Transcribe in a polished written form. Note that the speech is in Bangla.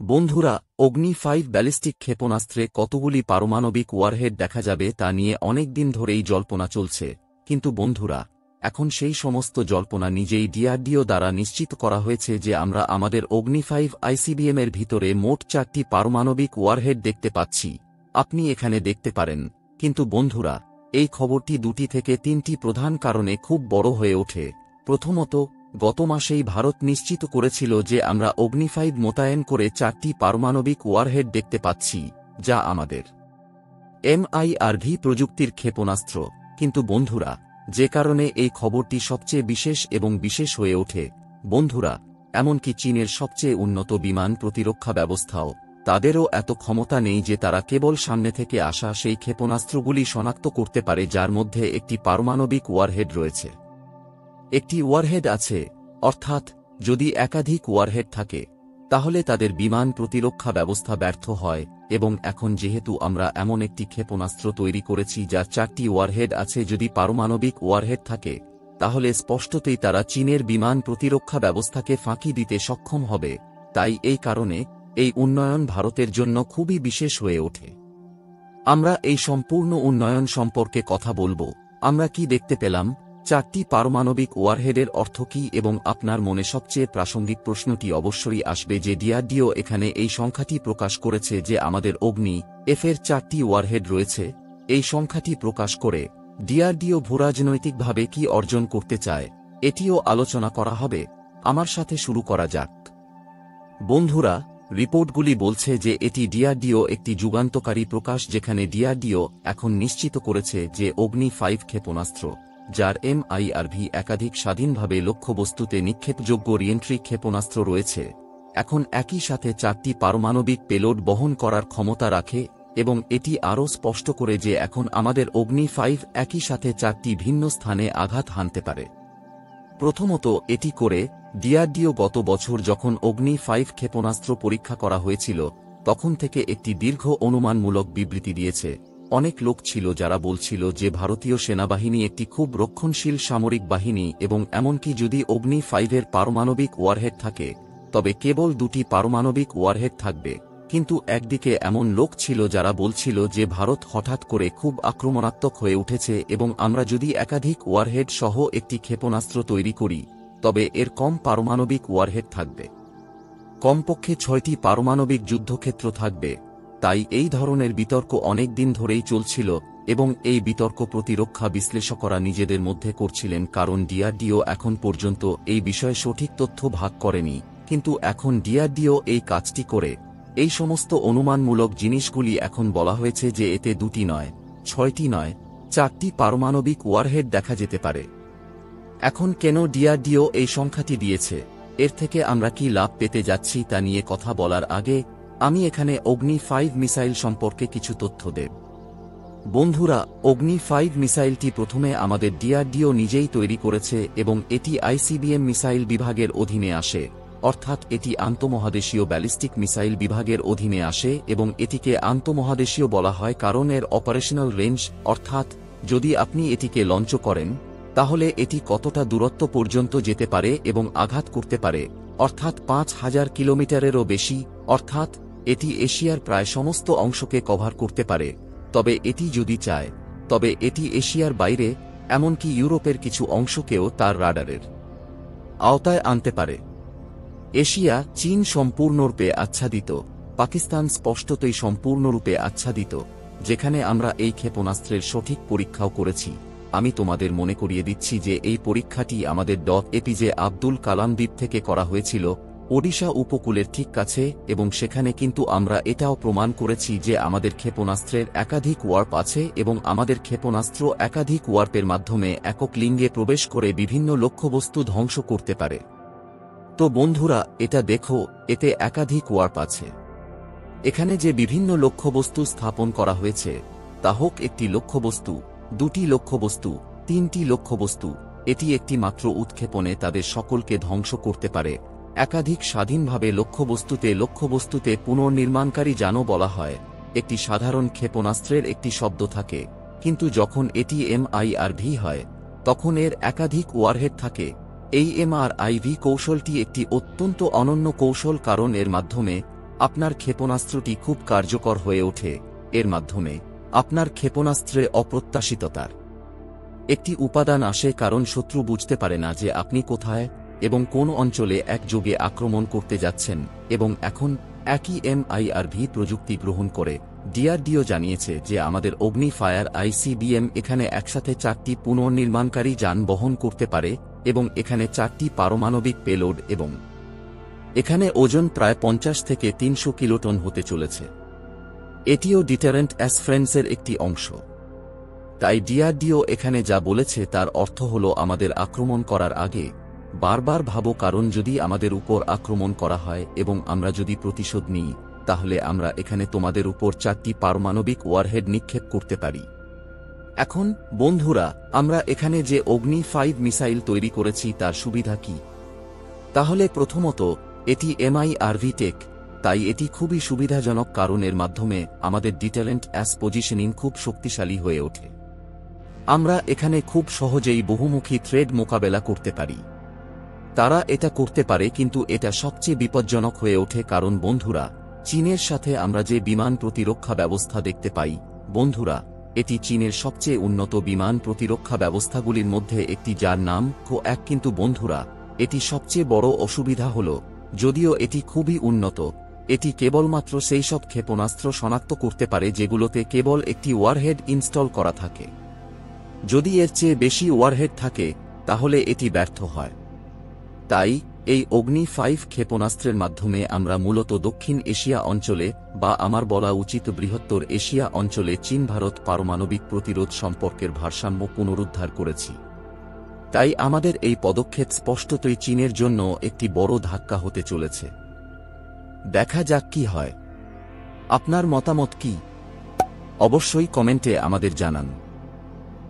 বন্ধুরা, অগ্নি 5 ব্যালিস্টিক ক্ষেপণাস্ত্রে কতগুলি পারমাণবিক ওয়ারহেড দেখা যাবে তা নিয়ে অনেক দিন ধরেই জল্পনা চলছে, কিন্তু বন্ধুরা, এখন সেই সমস্ত জল্পনা নিজেই ডিআরডিও দ্বারা নিশ্চিত করা হয়েছে যে আমরা আমাদের অগ্নি 5 আইসিবিএমের ভিতরে মোট 4টি পারমাণবিক ওয়ারহেড দেখতে পাচ্ছি। আপনি এখানে দেখতে পারেন। কিন্তু বন্ধুরা, এই খবরটি 2 থেকে 3টি প্রধান কারণে খুব বড় হয়ে ওঠে। প্রথমত, গত মাসেই ভারত নিশ্চিত করেছিল যে আমরা অগ্নি 5 মোতায়েন করে 4টি পারমাণবিক ওয়ারহেড দেখতে পাচ্ছি, যা আমাদের এমআইআরভি প্রযুক্তির ক্ষেপণাস্ত্র। কিন্তু বন্ধুরা, যে কারণে এই খবরটি সবচেয়ে বিশেষ এবং বিশেষ হয়ে ওঠে, বন্ধুরা, এমনকি চীনের সবচেয়ে উন্নত বিমান প্রতিরক্ষা ব্যবস্থাও, তাদেরও এত ক্ষমতা নেই যে তারা কেবল সামনে থেকে আসা সেই ক্ষেপণাস্ত্রগুলি শনাক্ত করতে পারে যার মধ্যে একটি পারমাণবিক ওয়ারহেড রয়েছে। একটি ওয়ারহেড আছে, অর্থাৎ যদি একাধিক ওয়ারহেড থাকে তাহলে তাদের বিমান প্রতিরক্ষা ব্যবস্থা ব্যর্থ হয়, এবং এখন যেহেতু আমরা এমন একটি ক্ষেপণাস্ত্র তৈরি করেছি যার 4টি ওয়ারহেড আছে, যদি পারমাণবিক ওয়ারহেড থাকে তাহলে স্পষ্টতই তারা চীনের বিমান প্রতিরক্ষা ব্যবস্থাকে ফাঁকি দিতে সক্ষম হবে। তাই এই কারণে এই উন্নয়ন ভারতের জন্য খুবই বিশেষ হয়ে ওঠে। আমরা এই সম্পূর্ণ উন্নয়ন সম্পর্কে কথা বলবো। আমরা কি দেখতে পেলাম, 4টি পারমাণবিক ওয়ারহেডের অর্থ কী, এবং আপনার মনে সবচেয়ে প্রাসঙ্গিক প্রশ্নটি অবশ্যই আসবে যে ডিআরডিও এখানে এই সংখ্যাটি প্রকাশ করেছে যে আমাদের অগ্নি এফের 4টি ওয়ারহেড রয়েছে। এই সংখ্যাটি প্রকাশ করে ডিআরডিও ভূরাজনৈতিকভাবে কি অর্জন করতে চায়, এটিও আলোচনা করা হবে। আমার সাথে শুরু করা যাক। বন্ধুরা, রিপোর্টগুলি বলছে যে এটি ডিআরডিও একটি যুগান্তকারী প্রকাশ, যেখানে ডিআরডিও এখন নিশ্চিত করেছে যে অগ্নি 5 ক্ষেপণাস্ত্র, যার এমআইআরভি একাধিক স্বাধীনভাবে লক্ষ্যবস্তুতে নিক্ষেপযোগ্য রিএন্ট্রি ক্ষেপণাস্ত্র রয়েছে, এখন একই সাথে 4টি পারমাণবিক পেলোড বহন করার ক্ষমতা রাখে, এবং এটি আরও স্পষ্ট করে যে এখন আমাদের অগ্নি 5 একই সাথে 4টি ভিন্ন স্থানে আঘাত হানতে পারে। প্রথমত, এটি করে ডিআরডিও গত বছর যখন অগ্নি 5 ক্ষেপণাস্ত্র পরীক্ষা করা হয়েছিল তখন থেকে একটি দীর্ঘ অনুমানমূলক বিবৃতি দিয়েছে। অনেক লোক ছিল যারা বলছিল যে ভারতীয় সেনাবাহিনী একটি খুব রক্ষণশীল সামরিক বাহিনী, এবং এমনকি যদি অগ্নি 5-এর পারমাণবিক ওয়ারহেড থাকে তবে কেবল 2টি পারমাণবিক ওয়ারহেড থাকবে। কিন্তু একদিকে এমন লোক ছিল যারা বলছিল যে ভারত হঠাৎ করে খুব আক্রমণাত্মক হয়ে উঠেছে, এবং আমরা যদি একাধিক ওয়ারহেড সহ একটি ক্ষেপণাস্ত্র তৈরি করি তবে এর কম পারমাণবিক ওয়ারহেড থাকবে, কমপক্ষে 6টি পারমাণবিক যুদ্ধক্ষেত্র থাকবে। তাই এই ধরনের বিতর্ক অনেক দিন ধরেই চলছিল, এবং এই বিতর্ক প্রতিরক্ষা বিশ্লেষকরা নিজেদের মধ্যে করছিলেন, কারণ ডিআরডিও এখন পর্যন্ত এই বিষয়ে সঠিক তথ্য ভাগ করেনি। কিন্তু এখন ডিআরডিও এই কাজটি করে এই সমস্ত অনুমানমূলক জিনিসগুলি এখন বলা হয়েছে যে এতে 2টি নয়, 6টি নয়, 4টি পারমাণবিক ওয়ারহেড দেখা যেতে পারে। এখন কেন ডিআরডিও এই সংখ্যাটি দিয়েছে, এর থেকে আমরা কি লাভ পেতে যাচ্ছি তা নিয়ে কথা বলার আগে আমি এখানে অগ্নি 5 মিসাইল সম্পর্কে কিছু তথ্য দেব। বন্ধুরা, অগ্নি 5 মিসাইলটি প্রথমে আমাদের ডিআরডিও নিজেই তৈরি করেছে, এবং এটি আইসিবিএম মিসাইল বিভাগের অধীনে আসে, অর্থাৎ এটি আন্তঃমহাদেশীয় ব্যালিস্টিক মিসাইল বিভাগের অধীনে আসে, এবং এটিকে আন্তঃমহাদেশীয় বলা হয় কারণ এর অপারেশনাল রেঞ্জ, অর্থাৎ যদি আপনি এটিকে লঞ্চ করেন তাহলে এটি কতটা দূরত্ব পর্যন্ত যেতে পারে এবং আঘাত করতে পারে, অর্থাৎ 5000 কিলোমিটারেরও বেশি, অর্থাৎ এটি এশিয়ার প্রায় সমস্ত অংশকে কভার করতে পারে। তবে এটি যদি চায় তবে এটি এশিয়ার বাইরে, এমনকি ইউরোপের কিছু অংশকেও তার রাডারের আওতায় আনতে পারে। এশিয়া, চীন সম্পূর্ণরূপে আচ্ছাদিত, পাকিস্তান স্পষ্টতই সম্পূর্ণরূপে আচ্ছাদিত, যেখানে আমরা এই ক্ষেপণাস্ত্রের সঠিক পরীক্ষাও করেছি। আমি তোমাদের মনে করিয়ে দিচ্ছি যে এই পরীক্ষাটি আমাদের এপিজে আব্দুল কালাম দ্বীপ থেকে করা হয়েছিল, ওডিশা উপকূলের ঠিক কাছে, এবং সেখানে কিন্তু আমরা এটাও প্রমাণ করেছি যে আমাদের ক্ষেপণাস্ত্রের একাধিক ওয়ার্প আছে, এবং আমাদের ক্ষেপণাস্ত্র একাধিক ওয়ার্পের মাধ্যমে একক লিঙ্গে প্রবেশ করে বিভিন্ন লক্ষ্যবস্তু ধ্বংস করতে পারে। তো বন্ধুরা, এটা দেখো, এতে একাধিক ওয়ার্প আছে। এখানে যে বিভিন্ন লক্ষ্যবস্তু স্থাপন করা হয়েছে তা হোক একটি লক্ষ্যবস্তু, 2টি লক্ষ্যবস্তু, 3টি লক্ষ্যবস্তু, এটি একটি মাত্র উৎক্ষেপণে তাদের সকলকে ধ্বংস করতে পারে। একাধিক স্বাধীনভাবে লক্ষ্যবস্তুতে পুনর্নির্মাণকারী যানও বলা হয়। একটি সাধারণ ক্ষেপণাস্ত্রের একটি শব্দ থাকে, কিন্তু যখন এটি এমআইআরভি হয় তখন এর একাধিক ওয়ারহেড থাকে। এই এমআরআইভি কৌশলটি একটি অত্যন্ত অনন্য কৌশল, কারণ এর মাধ্যমে আপনার ক্ষেপণাস্ত্রটি খুব কার্যকর হয়ে ওঠে। এর মাধ্যমে আপনার ক্ষেপণাস্ত্রে অপ্রত্যাশিততার একটি উপাদান আসে, কারণ শত্রু বুঝতে পারে না যে আপনি কোথায় এবং কোন অঞ্চলে একযোগে আক্রমণ করতে যাচ্ছেন। এবং এখন একই MIRV প্রযুক্তি গ্রহণ করে ডিআরডিও জানিয়েছে যে আমাদের অগ্নি ফায়ার ICBM এখানে একসাথে 4টি পুনর্নির্মাণকারী যান বহন করতে পারে এবং এখানে 4টি পারমাণবিক পেলোড এবং এখানে ওজন প্রায় 50 থেকে 300 কিলোটন হতে চলেছে। এটিও ডিটারেন্ট অ্যাসফ্রেন্সের একটি অংশ। তাই ডিআরডিও এখানে যা বলেছে তার অর্থ হল আমাদের আক্রমণ করার আগে বারবার ভাবো, কারণ যদি আমাদের উপর আক্রমণ করা হয় এবং আমরা যদি প্রতিশোধ নিই, তাহলে আমরা এখানে তোমাদের উপর 4টি পারমাণবিক ওয়ারহেড নিক্ষেপ করতে পারি। এখন বন্ধুরা, আমরা এখানে যে অগ্নি 5 মিসাইল তৈরি করেছি তার সুবিধা কি? তাহলে প্রথমত, এটি MIRV টেক, তাই এটি খুবই সুবিধাজনক, কারণ এর মাধ্যমে আমাদের ডিটারেন্ট অ্যাস পজিশনিং খুব শক্তিশালী হয়ে ওঠে। আমরা এখানে খুব সহজেই বহুমুখী থ্রেড মোকাবেলা করতে পারি। তারা এটা করতে পারে, কিন্তু এটা সবচেয়ে বিপজ্জনক হয়ে ওঠে, কারণ বন্ধুরা, চীনের সাথে আমরা যে বিমান প্রতিরক্ষা ব্যবস্থা দেখতে পাই, বন্ধুরা, এটি চীনের সবচেয়ে উন্নত বিমান প্রতিরক্ষা ব্যবস্থাগুলির মধ্যে একটি, যার নাম KO-1। কিন্তু বন্ধুরা, এটি সবচেয়ে বড় অসুবিধা হল, যদিও এটি খুবই উন্নত, এটি কেবলমাত্র সেই সব ক্ষেপণাস্ত্র শনাক্ত করতে পারে যেগুলোতে কেবল একটি ওয়ারহেড ইনস্টল করা থাকে। যদি এর চেয়ে বেশি ওয়ারহেড থাকে, তাহলে এটি ব্যর্থ হয়। তাই এই অগ্নি 5 ক্ষেপণাস্ত্রের মাধ্যমে আমরা মূলত দক্ষিণ এশিয়া অঞ্চলে, বা আমার বলা উচিত বৃহত্তর এশিয়া অঞ্চলে, চীন ভারত পারমাণবিক প্রতিরোধ সম্পর্কের ভারসাম্য পুনরুদ্ধার করেছি। তাই আমাদের এই পদক্ষেপ স্পষ্টতই চীনের জন্য একটি বড় ধাক্কা হতে চলেছে। দেখা যাক কি হয়। আপনার মতামত কি? অবশ্যই কমেন্টে আমাদের জানান।